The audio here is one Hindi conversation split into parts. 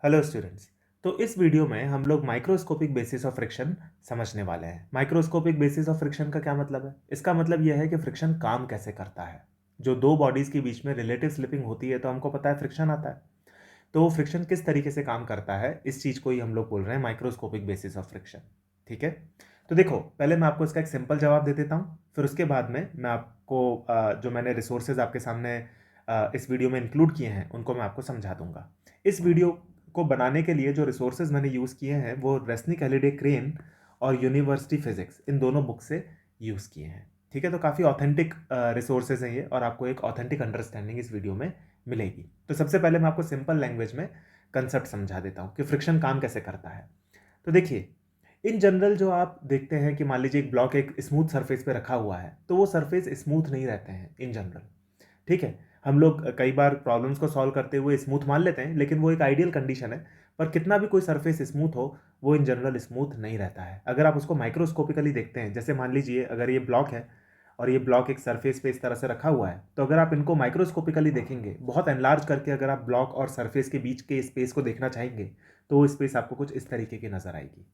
Hello students. तो इस वीडियो में हम लोग माइक्रोस्कोपिक बेसिस ऑफ फ्रिक्शन समझने वाले हैं। माइक्रोस्कोपिक बेसिस ऑफ फ्रिक्शन का क्या मतलब है? इसका मतलब यह है कि फ्रिक्शन काम कैसे करता है। जो दो बॉडीज के बीच में रिलेटिव स्लिपिंग होती है तो हमको पता है फ्रिक्शन आता है। तो वो फ्रिक्शन किस तरीके से काम करता है, इस चीज को ही हम लोग बोल रहे हैं माइक्रोस्कोपिक बेसिस ऑफ फ्रिक्शन। ठीक है। तो देखो, पहले मैं आपको इसका एक सिंपल जवाब दे देता हूँ, फिर उसके बाद में मैं आपको जो मैंने रिसोर्सेज आपके सामने इस वीडियो में इंक्लूड किए हैं उनको मैं आपको समझा दूंगा। इस वीडियो को बनाने के लिए जो रिसोर्सेज मैंने यूज़ किए हैं वो रेस्निक हेलिडे क्रेन और यूनिवर्सिटी फिजिक्स, इन दोनों बुक से यूज़ किए हैं। ठीक है। तो काफ़ी ऑथेंटिक रिसोर्सेज हैं ये, और आपको एक ऑथेंटिक अंडरस्टैंडिंग इस वीडियो में मिलेगी। तो सबसे पहले मैं आपको सिंपल लैंग्वेज में कंसेप्ट समझा देता हूँ कि फ्रिक्शन काम कैसे करता है। तो देखिए, इन जनरल जो आप देखते हैं कि मान लीजिए एक ब्लॉक एक स्मूथ सरफेस पे रखा हुआ है, तो वो सरफेस स्मूथ नहीं रहते हैं इन जनरल। ठीक है। हम लोग कई बार प्रॉब्लम्स को सॉल्व करते हुए स्मूथ मान लेते हैं, लेकिन वो एक आइडियल कंडीशन है। पर कितना भी कोई सरफेस स्मूथ हो, वो इन जनरल स्मूथ नहीं रहता है। अगर आप उसको माइक्रोस्कोपिकली देखते हैं, जैसे मान लीजिए अगर ये ब्लॉक है और ये ब्लॉक एक सरफेस पे इस तरह से रखा हुआ है, तो अगर आप इनको माइक्रोस्कोपिकली देखेंगे, बहुत एनलार्ज करके अगर आप ब्लॉक और सरफेस के बीच के स्पेस को देखना चाहेंगे, तो वो स्पेस आपको कुछ इस तरीके की नजर आएगी।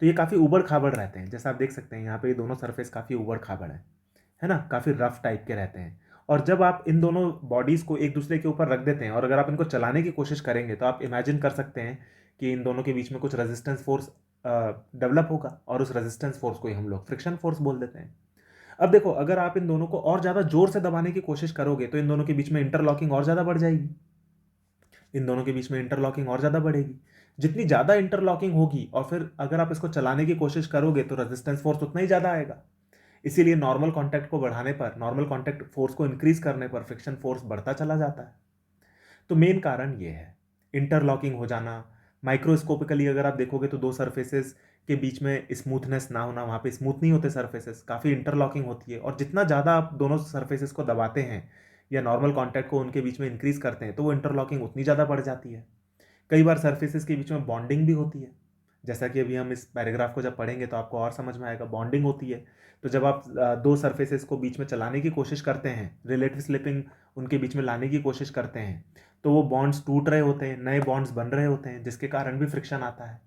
तो ये काफ़ी उबड़ खाबड़ रहते हैं, जैसा आप देख सकते हैं यहाँ पे ये दोनों सरफेस काफ़ी उबड़ खाबड़ है ना, काफ़ी रफ टाइप के रहते हैं। और जब आप इन दोनों बॉडीज़ को एक दूसरे के ऊपर रख देते हैं और अगर आप इनको चलाने की कोशिश करेंगे, तो आप इमेजिन कर सकते हैं कि इन दोनों के बीच में कुछ रेजिस्टेंस फोर्स डेवलप होगा, और उस रेजिस्टेंस फोर्स को ही हम लोग फ्रिक्शन फोर्स बोल देते हैं। अब देखो, अगर आप इन दोनों को और ज़्यादा जोर से दबाने की कोशिश करोगे, तो इन दोनों के बीच में इंटरलॉकिंग और ज़्यादा बढ़ जाएगी। इन दोनों के बीच में इंटरलॉकिंग और ज़्यादा बढ़ेगी। जितनी ज़्यादा इंटरलॉकिंग होगी और फिर अगर आप इसको चलाने की कोशिश करोगे, तो रेजिस्टेंस फोर्स उतना ही ज़्यादा आएगा। इसीलिए नॉर्मल कांटेक्ट को बढ़ाने पर, नॉर्मल कांटेक्ट फोर्स को इंक्रीज करने पर फ्रिक्शन फोर्स बढ़ता चला जाता है। तो मेन कारण ये है, इंटरलॉकिंग हो जाना। माइक्रोस्कोपिकली अगर आप देखोगे तो दो सरफेसेस के बीच में स्मूथनेस ना होना, वहाँ पे स्मूथ नहीं होते सरफेसेस, काफ़ी इंटरलॉकिंग होती है। और जितना ज़्यादा आप दोनों सरफेसेस को दबाते हैं या नॉर्मल कांटेक्ट को उनके बीच में इंक्रीज करते हैं, तो वो इंटरलॉकिंग उतनी ज़्यादा बढ़ जाती है। कई बार सरफेसेस के बीच में बॉन्डिंग भी होती है, जैसा कि अभी हम इस पैराग्राफ को जब पढ़ेंगे तो आपको और समझ में आएगा, बॉन्डिंग होती है। तो जब आप दो सरफेसेस को बीच में चलाने की कोशिश करते हैं, रिलेटिव स्लिपिंग उनके बीच में लाने की कोशिश करते हैं, तो वो बॉन्ड्स टूट रहे होते हैं, नए बॉन्ड्स बन रहे होते हैं, जिसके कारण भी फ्रिक्शन आता है।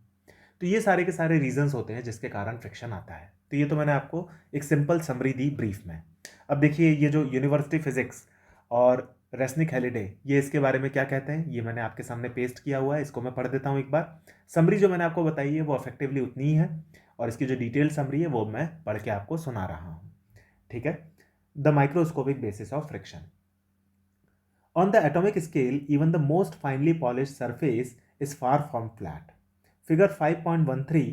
तो ये सारे के सारे रीजंस होते हैं जिसके कारण फ्रिक्शन आता है। तो ये तो मैंने आपको एक सिंपल समरी दी ब्रीफ में। अब देखिए, ये जो यूनिवर्सिटी फिजिक्स और रेस्निक हेलिडे, ये इसके बारे में क्या कहते हैं, ये मैंने आपके सामने पेस्ट किया हुआ है। इसको मैं पढ़ देता हूँ एक बार। समरी जो मैंने आपको बताई है वो इफेक्टिवली उतनी ही है, और इसकी जो डिटेल समरी है वो मैं पढ़ के आपको सुना रहा हूँ। ठीक है। The microscopic basis of friction. On the atomic scale, even the most finely polished surface is far from flat. Figure 5.13,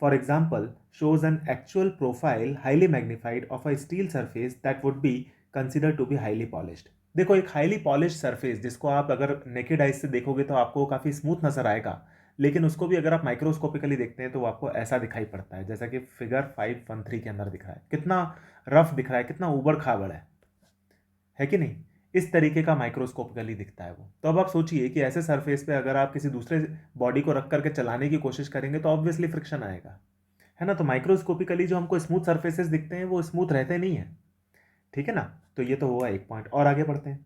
for example, shows an actual profile highly magnified of a steel surface that would be considered to be highly polished. देखो, एक हाईली पॉलिश सरफेस जिसको आप अगर नेकेड आइज से देखोगे तो आपको काफ़ी स्मूथ नजर आएगा, लेकिन उसको भी अगर आप माइक्रोस्कोपिकली देखते हैं तो वो आपको ऐसा दिखाई पड़ता है, जैसा कि फिगर 513 के अंदर दिख रहा है। कितना रफ दिख रहा है, कितना उबड़ खाबड़ है कि नहीं? इस तरीके का माइक्रोस्कोपिकली दिखता है वो। तो अब आप सोचिए कि ऐसे सरफेस पे अगर आप किसी दूसरे बॉडी को रख करके चलाने की कोशिश करेंगे तो ऑब्वियसली फ्रिक्शन आएगा, है ना। तो माइक्रोस्कोपिकली जो हमको स्मूथ सरफेसेस दिखते हैं वो स्मूथ रहते नहीं है। ठीक है ना। तो ये तो हुआ एक पॉइंट, और आगे बढ़ते हैं।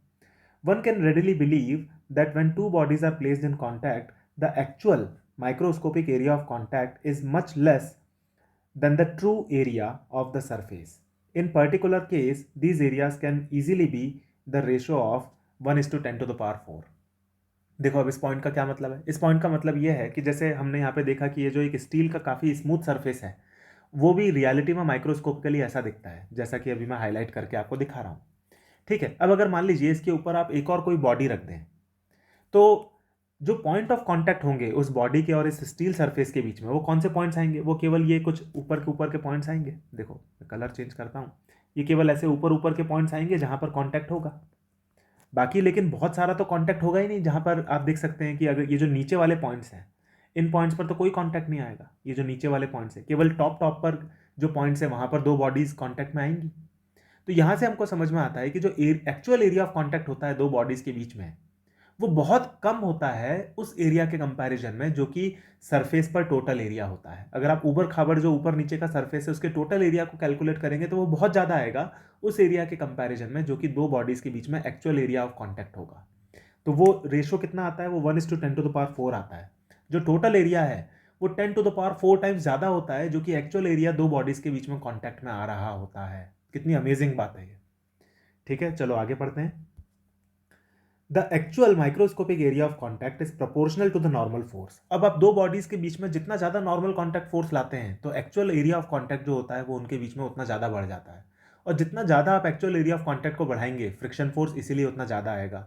One can readily believe that when two bodies are placed in contact, the actual microscopic area of contact is much less than the true area of the surface. In particular case, these areas can easily be the ratio of 1:10 to the power 4. देखो, अब इस पॉइंट का क्या मतलब है? इस पॉइंट का मतलब ये है कि जैसे हमने यहाँ पे देखा कि ये जो एक स्टील का काफ़ी स्मूथ सरफेस है, वो भी रियलिटी में माइक्रोस्कोपिकली ऐसा दिखता है, जैसा कि अभी मैं हाईलाइट करके आपको दिखा रहा हूँ। ठीक है। अब अगर मान लीजिए इसके ऊपर आप एक और कोई बॉडी रख दें, तो जो पॉइंट ऑफ कांटेक्ट होंगे उस बॉडी के और इस स्टील सरफेस के बीच में, वो कौन से पॉइंट्स आएंगे? वो केवल ये कुछ ऊपर के पॉइंट्स आएंगे। देखो, मैं कलर चेंज करता हूँ। ये केवल ऐसे ऊपर के पॉइंट्स आएंगे जहां पर कांटेक्ट होगा। बाकी लेकिन बहुत सारा तो कांटेक्ट होगा ही नहीं। जहां पर आप देख सकते हैं कि अगर ये जो नीचे वाले पॉइंट्स हैं, इन पॉइंट्स पर तो कोई कांटेक्ट नहीं आएगा। ये जो नीचे वाले पॉइंट्स है, केवल टॉप टॉप पर जो पॉइंट्स है वहां पर दो बॉडीज कांटेक्ट में आएंगी। तो यहां से हमको समझ में आता है कि जो एक्चुअल एरिया ऑफ कांटेक्ट होता है दो बॉडीज के बीच में, वो बहुत कम होता है उस एरिया के कंपैरिजन में जो कि सरफेस पर टोटल एरिया होता है। अगर आप ऊपर खाबर जो ऊपर नीचे का सरफेस है उसके टोटल एरिया को कैलकुलेट करेंगे तो वो बहुत ज़्यादा आएगा उस एरिया के कंपैरिजन में जो कि दो बॉडीज के बीच में एक्चुअल एरिया ऑफ कांटेक्ट होगा। तो वो रेशो कितना आता है, वो 1:10⁴ आता है। जो टोटल एरिया है वो 10⁴ टाइम्स ज़्यादा होता है, जो कि एक्चुअल एरिया दो बॉडीज़ के बीच में कॉन्टैक्ट में आ रहा होता है। कितनी अमेजिंग बात है ये। ठीक है, चलो आगे पढ़ते हैं। The actual microscopic area of contact is proportional to the normal force. अब आप दो बॉडीज के बीच में जितना ज़्यादा नॉर्मल कॉन्टैक्ट फोर्स लाते हैं तो एक्चुअल एरिया ऑफ कॉन्टैक्ट जो होता है वो उनके बीच में उतना ज़्यादा बढ़ जाता है। और जितना ज़्यादा आप एक्चुअल एरिया ऑफ कॉन्टैक्ट को बढ़ाएंगे, फ्रिक्शन फोर्स इसीलिए उतना ज़्यादा आएगा।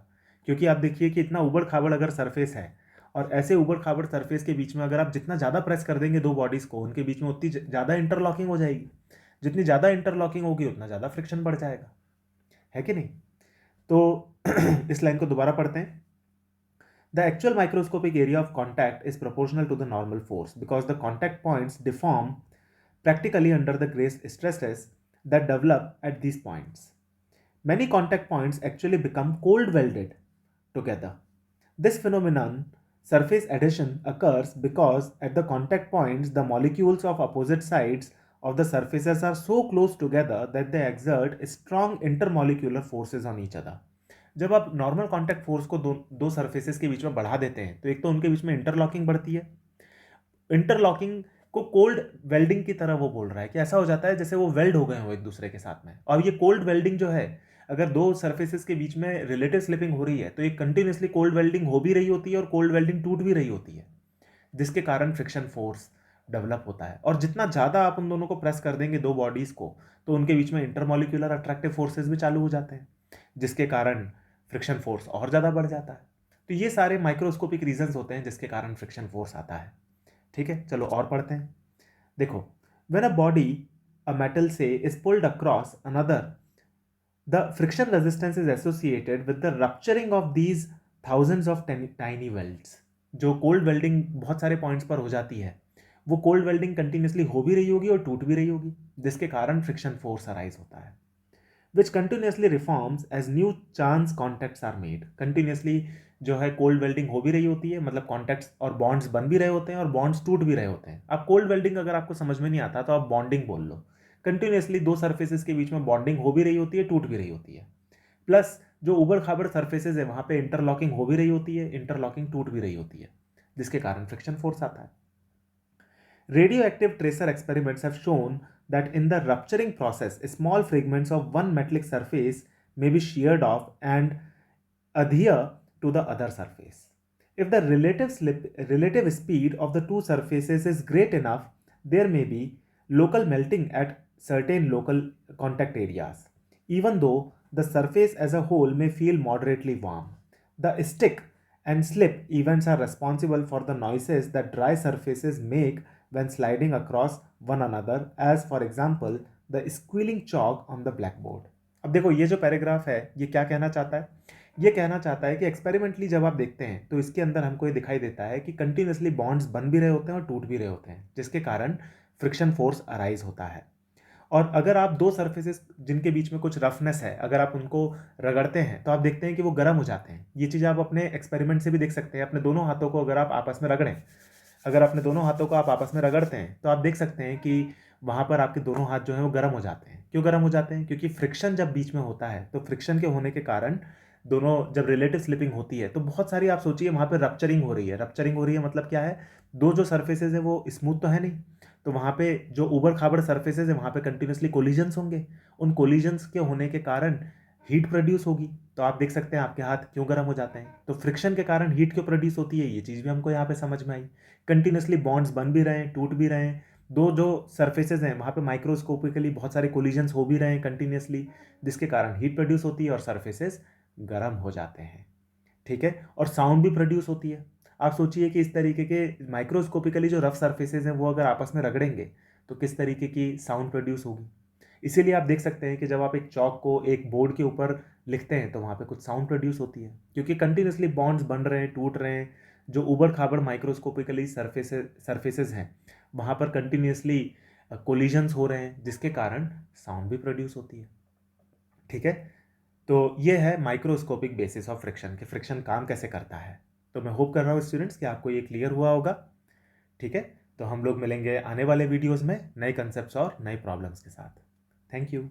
क्योंकि आप देखिए कि इतना उबड़ खाबड़ अगर सरफेस है, और ऐसे उबड़ खाबड़ सरफेस के बीच में अगर आप जितना ज़्यादा प्रेस कर देंगे दो बॉडीज़ को, उनके बीच में उतनी ज़्यादा इंटरलॉकिंग हो जाएगी। जितनी ज़्यादा इंटरलॉकिंग होगी उतना ज़्यादा फ्रिक्शन बढ़ जाएगा, है कि नहीं? तो इस लाइन को दोबारा पढ़ते हैं। The actual microscopic area of contact is proportional to the normal force because the contact points deform practically under the great stresses that develop at these points. Many contact points actually become cold welded together. This phenomenon, surface adhesion, occurs because at the contact points the molecules of opposite sides of the surfaces are so close together that they exert strong intermolecular forces on each other. जब आप नॉर्मल कॉन्टैक्ट फोर्स को दो दो सरफेसेस के बीच में बढ़ा देते हैं तो एक तो उनके बीच में इंटरलॉकिंग बढ़ती है। इंटरलॉकिंग को कोल्ड वेल्डिंग की तरह वो बोल रहा है कि ऐसा हो जाता है जैसे वो वेल्ड हो गए हो एक दूसरे के साथ में। और ये कोल्ड वेल्डिंग जो है, अगर दो सरफेसेस के बीच में रिलेटिव स्लिपिंग हो रही है तो एक कंटिन्यूसली कोल्ड वेल्डिंग हो भी रही होती है और कोल्ड वेल्डिंग टूट भी रही होती है, जिसके कारण फ्रिक्शन फोर्स डेवलप होता है। और जितना ज़्यादा आप उन दोनों को प्रेस कर देंगे दो बॉडीज़ को, तो उनके बीच में इंटरमॉलिक्यूलर अट्रैक्टिव फोर्सेस भी चालू हो जाते हैं, जिसके कारण फ्रिक्शन फोर्स और ज़्यादा बढ़ जाता है। तो ये सारे माइक्रोस्कोपिक रीजंस होते हैं जिसके कारण फ्रिक्शन फोर्स आता है। ठीक है, चलो और पढ़ते हैं। देखो, when a body, a metal से, is pulled across another, the friction resistance is associated with the rupturing of these thousands of tiny welds. जो कोल्ड वेल्डिंग बहुत सारे पॉइंट्स पर हो जाती है, वो कोल्ड वेल्डिंग कंटिन्यूसली हो भी रही होगी और टूट भी रही होगी, जिसके कारण फ्रिक्शन फोर्स अराइज होता है, which continuously reforms as new chance contacts are made। continuously जो है कोल्ड वेल्डिंग हो भी रही होती है, मतलब कॉन्टैक्ट्स और बॉन्ड्स बन भी रहे होते हैं और बॉन्ड्स टूट भी रहे होते हैं। अब कोल्ड वेल्डिंग अगर आपको समझ में नहीं आता तो आप बॉन्डिंग बोल लो। कंटिन्यूसली दो सर्फेसेस के बीच में बॉन्डिंग हो भी रही होती है, टूट भी रही होती है। प्लस जो उबड़ खाबड़ सर्फेसेस है वहां पे इंटरलॉकिंग हो भी रही होती है, इंटरलॉकिंग टूट भी रही होती है, जिसके कारण फ्रिक्शन फोर्स आता है। Radioactive tracer experiments have shown that in the rupturing process, small fragments of one metallic surface may be sheared off and adhere to the other surface. If the relative speed of the two surfaces is great enough, there may be local melting at certain local contact areas, even though the surface as a whole may feel moderately warm. The stick and slip events are responsible for the noises that dry surfaces make when sliding across one another, as for example the squealing chalk on the blackboard। अब देखो ये जो पैराग्राफ है ये क्या कहना चाहता है, ये कहना चाहता है कि एक्सपेरिमेंटली जब आप देखते हैं तो इसके अंदर हमको ये दिखाई देता है कि कंटिन्यूसली बॉन्ड्स बन भी रहे होते हैं और टूट भी रहे होते हैं, जिसके कारण फ्रिक्शन फोर्स अराइज होता है। और अगर आप दो सरफेसेस जिनके बीच में कुछ रफनेस है, अगर आप उनको रगड़ते हैं तो आप देखते हैं कि वो गर्म हो जाते हैं। ये चीज़ आप अपने एक्सपेरिमेंट से भी देख सकते हैं। अपने दोनों हाथों को अगर आप आपस में रगड़ें, अगर अपने दोनों हाथों को आप आपस में रगड़ते हैं तो आप देख सकते हैं कि वहाँ पर आपके दोनों हाथ जो हैं वो गर्म हो जाते हैं। क्यों गर्म हो जाते हैं? क्योंकि फ्रिक्शन जब बीच में होता है तो फ्रिक्शन के होने के कारण दोनों, जब रिलेटिव स्लिपिंग होती है तो बहुत सारी, आप सोचिए वहाँ पर रप्चरिंग हो रही है। रप्चरिंग हो रही है मतलब क्या है? दो जो सर्फेसेज है वो स्मूथ तो है नहीं, तो वहाँ पे जो उबड़ खाबड़ सर्फेसेज है वहाँ पे कंटिन्यूसली कोलिजन्स होंगे। उन कोलिजन्स के होने के कारण हीट प्रोड्यूस होगी। तो आप देख सकते हैं आपके हाथ क्यों गर्म हो जाते हैं। तो फ्रिक्शन के कारण हीट क्यों प्रोड्यूस होती है, ये चीज़ भी हमको यहाँ पे समझ में आई। कंटिन्यूसली बॉन्ड्स बन भी रहे हैं, टूट भी रहे हैं। दो जो सर्फेसेज हैं वहाँ पे माइक्रोस्कोपिकली बहुत सारे कोलिजन्स हो भी रहे हैं कंटिन्यूसली, जिसके कारण हीट प्रोड्यूस होती है और सर्फेसेज गर्म हो जाते हैं। ठीक है, और साउंड भी प्रोड्यूस होती है। आप सोचिए कि इस तरीके के माइक्रोस्कोपिकली जो रफ सर्फेसेज हैं वो अगर आपस में रगड़ेंगे तो किस तरीके की साउंड प्रोड्यूस होगी। इसीलिए आप देख सकते हैं कि जब आप एक चौक को एक बोर्ड के ऊपर लिखते हैं तो वहाँ पे कुछ साउंड प्रोड्यूस होती है, क्योंकि कंटिन्यूसली बॉन्ड्स बन रहे हैं, टूट रहे हैं। जो उबड़ खाबड़ माइक्रोस्कोपिकली सर्फेसेज हैं वहाँ पर कंटिन्यूसली कोलिजन्स हो रहे हैं, जिसके कारण साउंड भी प्रोड्यूस होती है। ठीक है, तो ये है माइक्रोस्कोपिक बेसिस ऑफ फ्रिक्शन, कि फ्रिक्शन काम कैसे करता है। तो मैं होप कर रहा हूँ स्टूडेंट्स कि आपको ये क्लियर हुआ होगा। ठीक है, तो हम लोग मिलेंगे आने वाले वीडियोस में नए कंसेप्ट्स और नए प्रॉब्लम्स के साथ। Thank you.